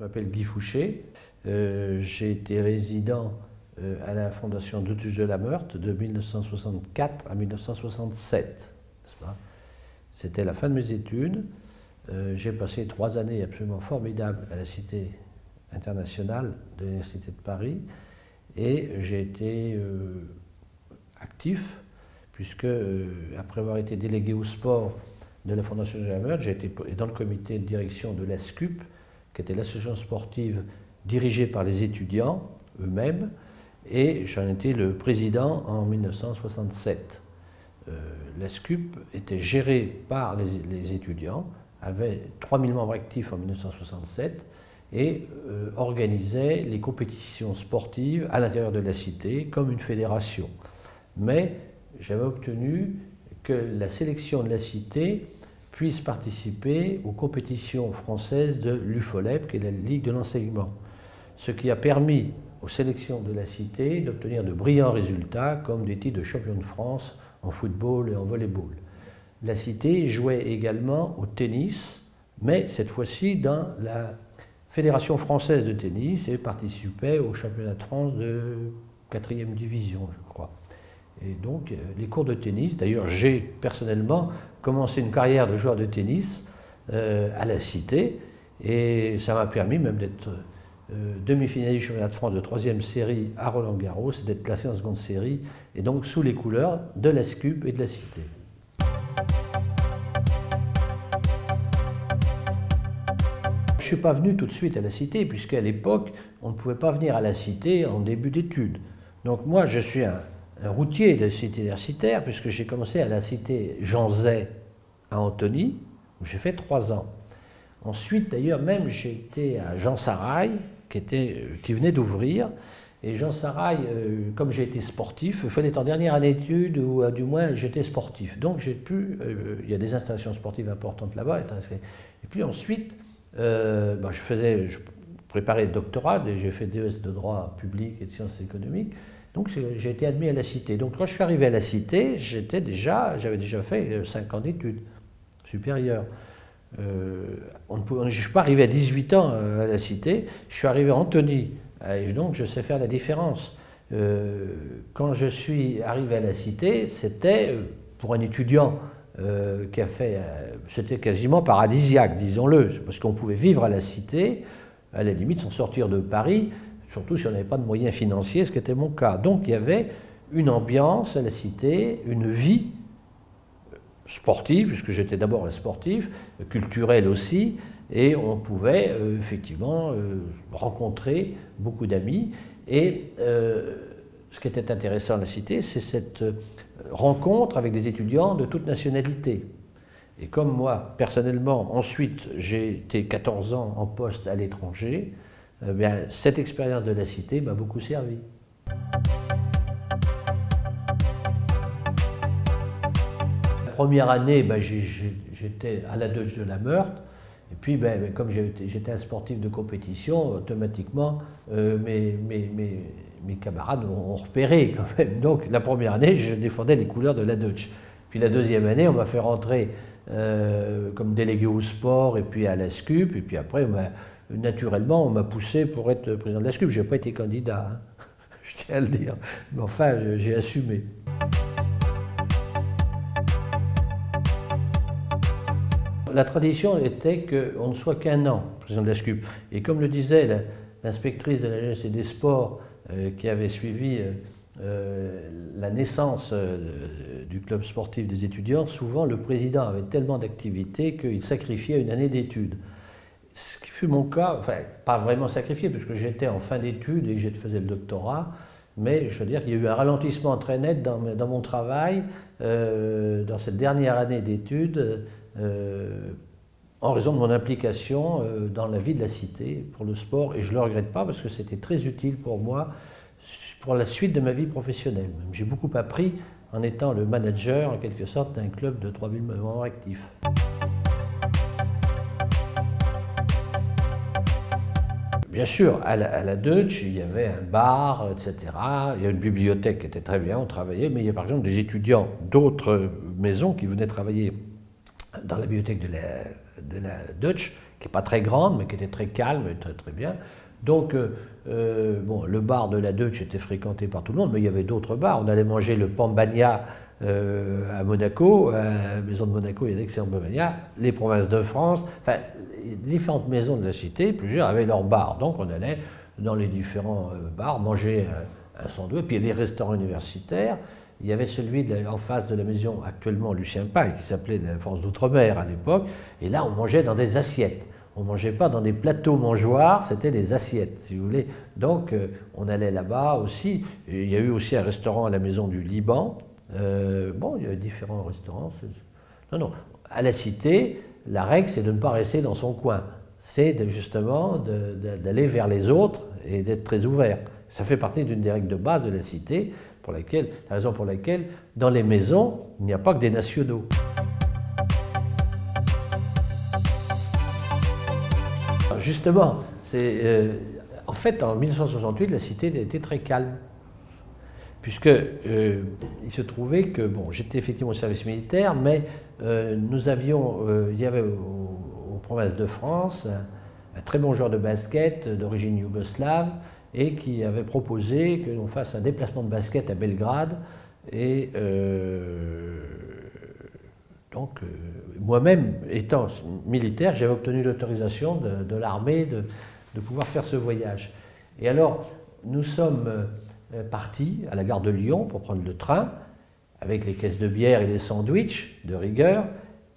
m'appelle Guy Fouché. J'ai été résident à la Fondation d'Autruche de la Meurthe de 1964 à 1967. C'était la fin de mes études. J'ai passé 3 années absolument formidables à la Cité internationale de l'Université de Paris et j'ai été actif puisque, après avoir été délégué au sport de la Fondation de la Meurthe, j'ai été dans le comité de direction de l'ASCUP, qui était l'association sportive dirigée par les étudiants eux-mêmes, et j'en étais le président en 1967. L'ASCUP était gérée par les étudiants, avait 3000 membres actifs en 1967 et organisait les compétitions sportives à l'intérieur de la cité comme une fédération. Mais j'avais obtenu que la sélection de la cité puisse participer aux compétitions françaises de l'UFOLEP, qui est la Ligue de l'enseignement. Ce qui a permis aux sélections de la cité d'obtenir de brillants résultats, comme des titres de champion de France en football et en volleyball. La cité jouait également au tennis, mais cette fois-ci dans la Fédération française de tennis et participait au championnat de France de 4e division, je crois. Et donc, les cours de tennis, d'ailleurs, j'ai personnellement commencé une carrière de joueur de tennis à la Cité, et ça m'a permis même d'être demi-finaliste du championnat de France de 3e série à Roland-Garros, et d'être classé en seconde série, et donc sous les couleurs de l'ASCUP et de la Cité. Je ne suis pas venu tout de suite à la Cité, puisqu'à l'époque, on ne pouvait pas venir à la Cité en début d'études. Donc moi, je suis un routier de la cité universitaire, puisque j'ai commencé à la cité Jean Zay à Antony, où j'ai fait 3 ans. Ensuite, d'ailleurs, même j'ai été à Jean Sarail, qui venait d'ouvrir. Et Jean Sarail, comme j'ai été sportif, il fallait être en dernière année d'études, ou du moins j'étais sportif. Donc j'ai pu, il y a des installations sportives importantes là-bas. Et puis ensuite, je préparais le doctorat, et j'ai fait DES de droit public et de sciences économiques. Donc j'ai été admis à la Cité. Donc quand je suis arrivé à la Cité, j'avais déjà fait 5 ans d'études supérieures. Je ne suis pas arrivé à 18 ans à la Cité, je suis arrivé à Antony, et donc je sais faire la différence. Quand je suis arrivé à la Cité, c'était pour un étudiant qui a fait, c'était quasiment paradisiaque, disons-le, parce qu'on pouvait vivre à la Cité, à la limite sans sortir de Paris, surtout si on n'avait pas de moyens financiers, ce qui était mon cas. Donc il y avait une ambiance à la Cité, une vie sportive, puisque j'étais d'abord un sportif, culturel aussi, et on pouvait effectivement rencontrer beaucoup d'amis. Et ce qui était intéressant à la Cité, c'est cette rencontre avec des étudiants de toute nationalité. Et comme moi, personnellement, ensuite j'ai été 14 ans en poste à l'étranger, cette expérience de la Cité m'a beaucoup servi. La première année, j'étais à la Deutsche de la Meurthe, et puis comme j'étais un sportif de compétition, automatiquement mes camarades ont repéré quand même. Donc la première année, je défendais les couleurs de la Deutsche. Puis la deuxième année, on m'a fait rentrer comme délégué au sport et puis à la SCUP, et puis après, naturellement, on m'a poussé pour être président de la SCUP. Je n'ai pas été candidat, hein, je tiens à le dire, mais enfin, j'ai assumé. La tradition était qu'on ne soit qu'1 an président de la SCUP. Et comme le disait l'inspectrice de la jeunesse et des sports qui avait suivi la naissance du club sportif des étudiants, souvent le président avait tellement d'activités qu'il sacrifiait une année d'études. Ce qui fut mon cas, enfin pas vraiment sacrifié, puisque j'étais en fin d'études et je faisais le doctorat, mais je veux dire qu'il y a eu un ralentissement très net dans mon travail, dans cette dernière année d'études, en raison de mon implication dans la vie de la Cité pour le sport, et je ne le regrette pas parce que c'était très utile pour moi, pour la suite de ma vie professionnelle. J'ai beaucoup appris en étant le manager, en quelque sorte, d'un club de 3000 membres actifs. Bien sûr, à la Deutsche, il y avait un bar, etc. Il y a une bibliothèque qui était très bien, on travaillait, mais il y a par exemple des étudiants d'autres maisons qui venaient travailler dans la bibliothèque de la Deutsche, qui n'est pas très grande, mais qui était très calme et très, très bien. Donc, bon, le bar de la Deutsche était fréquenté par tout le monde, mais il y avait d'autres bars. On allait manger le Pambagna à Monaco, à la maison de Monaco, il y a d'excellents Pambagna, les provinces de France, enfin, différentes maisons de la cité, plusieurs avaient leur bar. Donc, on allait dans les différents bars manger un sandwich. Puis, les restaurants universitaires, il y avait celui en face de la maison, actuellement Lucien Paille, qui s'appelait la France d'Outre-mer à l'époque, et là, on mangeait dans des assiettes. On ne mangeait pas dans des plateaux mangeoires, c'était des assiettes, si vous voulez. Donc, on allait là-bas aussi. Et il y a eu aussi un restaurant à la Maison du Liban. Bon, il y avait différents restaurants. Non, non. À la Cité, la règle, c'est de ne pas rester dans son coin. C'est justement d'aller vers les autres et d'être très ouvert. Ça fait partie d'une des règles de base de la Cité, la raison pour laquelle, dans les maisons, il n'y a pas que des nationaux. Justement, en fait, en 1968, la cité était très calme, puisque il se trouvait que, bon, j'étais effectivement au service militaire, mais il y avait aux provinces de France un très bon joueur de basket d'origine yougoslave et qui avait proposé que l'on fasse un déplacement de basket à Belgrade. Et donc, moi-même, étant militaire, j'avais obtenu l'autorisation de l'armée de pouvoir faire ce voyage. Et alors, nous sommes partis à la gare de Lyon pour prendre le train, avec les caisses de bière et les sandwichs de rigueur,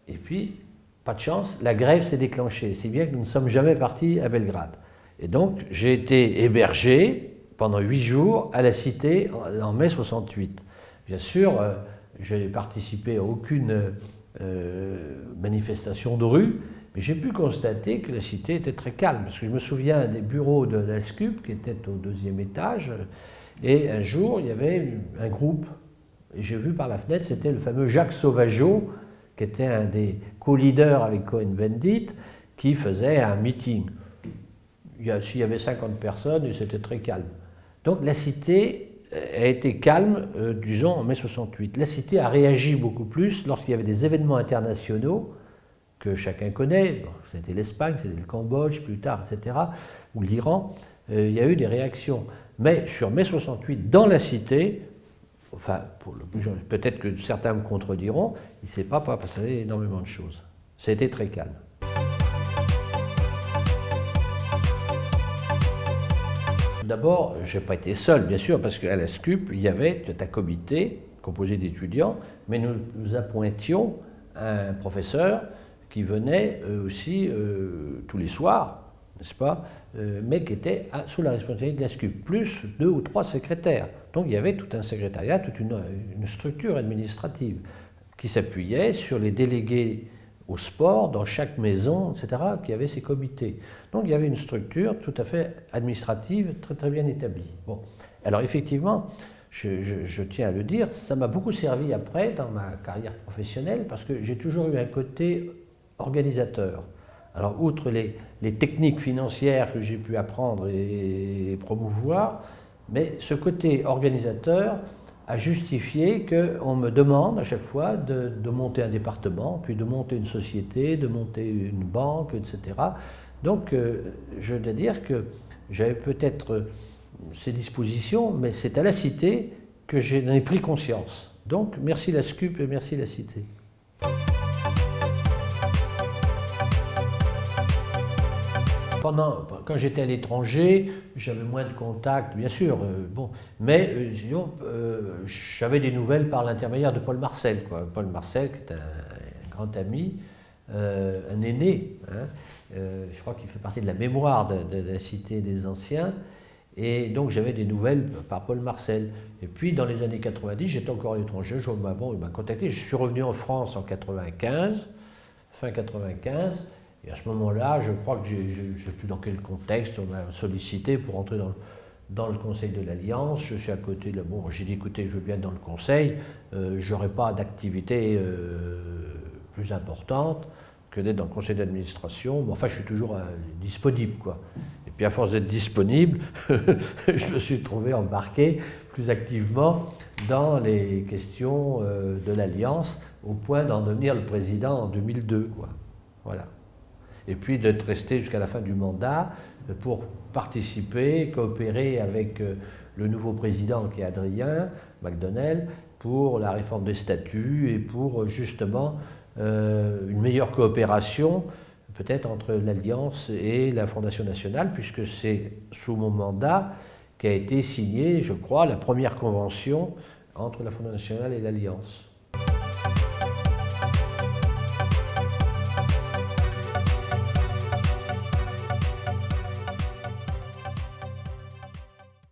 et puis, pas de chance, la grève s'est déclenchée, si bien que nous ne sommes jamais partis à Belgrade. Et donc, j'ai été hébergé pendant 8 jours à la Cité en mai 68. Bien sûr, je n'ai participé à aucune manifestation de rue, mais j'ai pu constater que la Cité était très calme, parce que je me souviens des bureaux de la SCUP qui étaient au 2e étage, et un jour, il y avait un groupe, et j'ai vu par la fenêtre, c'était le fameux Jacques Sauvageau, qui était un des co-leaders avec Cohn-Bendit, qui faisait un meeting. S'il y avait 50 personnes, et c'était très calme. Donc la Cité a été calme, disons, en mai 68. La Cité a réagi beaucoup plus lorsqu'il y avait des événements internationaux que chacun connaît. Bon, c'était l'Espagne, c'était le Cambodge, plus tard, etc., ou l'Iran. Il y a eu des réactions. Mais sur mai 68, dans la Cité, enfin, peut-être que certains me contrediront, il ne s'est pas passé énormément de choses. C'était très calme. D'abord, je n'ai pas été seul, bien sûr, parce qu'à la SCUP, il y avait tout un comité composé d'étudiants, mais nous appointions un professeur qui venait aussi tous les soirs, n'est-ce pas, mais qui était sous la responsabilité de la SCUP, plus 2 ou 3 secrétaires. Donc il y avait tout un secrétariat, toute une structure administrative qui s'appuyait sur les délégués au sport dans chaque maison, etc., qui avait ces comités. Donc il y avait une structure tout à fait administrative, très très bien établie. Bon. Alors effectivement, je tiens à le dire, ça m'a beaucoup servi après dans ma carrière professionnelle parce que j'ai toujours eu un côté organisateur. Alors outre les techniques financières que j'ai pu apprendre et promouvoir, mais ce côté organisateur a justifié qu'on me demande à chaque fois de monter un département, puis de monter une société, de monter une banque, etc. Donc, je dois dire que j'avais peut-être ces dispositions, mais c'est à la Cité que j'en ai pris conscience. Donc, merci la SCUP et merci la Cité. Quand j'étais à l'étranger, j'avais moins de contacts, bien sûr, bon, mais disons, j'avais des nouvelles par l'intermédiaire de Paul Marcel, quoi. Paul Marcel, qui est un grand ami, un aîné, hein, je crois qu'il fait partie de la mémoire de la Cité des Anciens, et donc j'avais des nouvelles par Paul Marcel. Et puis dans les années 90, j'étais encore à l'étranger, bon, il m'a contacté, je suis revenu en France en 95, fin 95. Et à ce moment-là, je crois que je ne sais plus dans quel contexte, on m'a sollicité pour entrer dans le Conseil de l'Alliance. Je suis à côté de bon, j'ai dit écoutez, je veux bien être dans le Conseil, je n'aurai pas d'activité plus importante que d'être dans le Conseil d'administration. Mais enfin, je suis toujours disponible, quoi. Et puis à force d'être disponible, je me suis trouvé embarqué plus activement dans les questions de l'Alliance, au point d'en devenir le président en 2002, quoi. Voilà. et puis d'être resté jusqu'à la fin du mandat pour participer, coopérer avec le nouveau président qui est Adrien Macdonell pour la réforme des statuts et pour justement une meilleure coopération peut-être entre l'Alliance et la Fondation nationale, puisque c'est sous mon mandat qu'a été signée, je crois, la première convention entre la Fondation nationale et l'Alliance.